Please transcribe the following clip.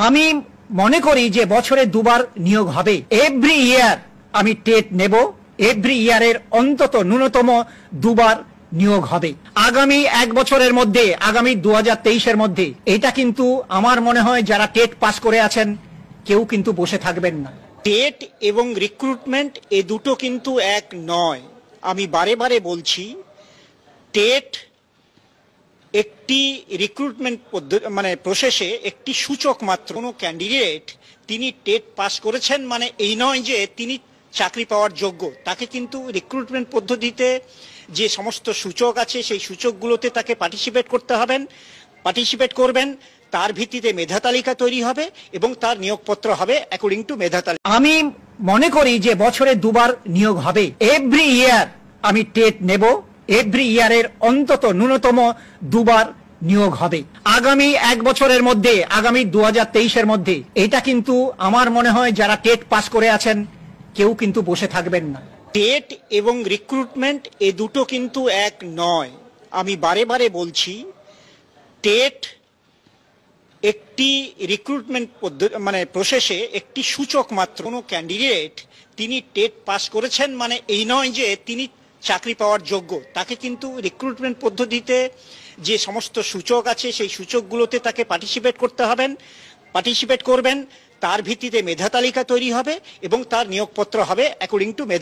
আমি মনে করি যে বছরে দুবার নিয়োগ হবে। এভরি ইয়ার আমি টেট নেব, এভরি ইয়ারের অন্তত ন্যূনতম দুবার নিয়োগ হবে আগামী এক বছরের মধ্যে, আগামী 2023-এর মধ্যে। এটা কিন্তু আমার মনে হয় যারা টেট পাস করে আছেন কেউ কিন্তু বসে থাকবেন না। টেট এবং রিক্রুটমেন্ট এ দুটো কিন্তু এক নয়। আমি বারে বারে বলছি, টেট একটি রিক্রুটমেন্ট মানে প্রসেসে একটি সূচক মাত্র। কোনো ক্যান্ডিডেট তিনি টেট পাস করেছেন মানে এই নয় যে তিনি চাকরি পাওয়ার যোগ্য। তাকে কিন্তু রিক্রুটমেন্ট পদ্ধতিতে যে সমস্ত সূচক আছে সেই সূচকগুলোতে তাকে পার্টিসিপেট করবেন। তার ভিত্তিতে মেধা তালিকা তৈরি হবে এবং তার নিয়োগপত্র হবে অ্যাকর্ডিং টু মেধা তালিকা। আমি মনে করি যে বছরে দুবার নিয়োগ হবে। এভরি ইয়ার আমি টেট নেব, এভরি ইয়ারের অন্তত ন্যূনতম দুবার নিয়োগ হবে আগামী এক বছরের মধ্যে, আগামী 2023-এর মধ্যে। এটা কিন্তু আমার মনে হয় যারা টেট পাস করে আছেন কেউ কিন্তু বসে থাকবেন না। টেট এবং রিক্রুটমেন্ট এ দুটো কিন্তু এক নয়। আমি বারে বারে বলছি, টেট একটি রিক্রুটমেন্ট মানে প্রসেসে একটি সূচক মাত্র। কোনো ক্যান্ডিডেট তিনি টেট পাস করেছেন মানে এই নয় যে তিনি চাকরি পাওয়ার যোগ্য। তাকে কিন্তু রিক্রুটমেন্ট পদ্ধতিতে যে সমস্ত সূচক আছে সেই সূচকগুলোতে তাকে পার্টিসিপেট করবেন। তার ভিত্তিতে মেধা তালিকা তৈরি হবে এবং তার নিয়োগপত্র হবে অ্যাকর্ডিং টু মেধা।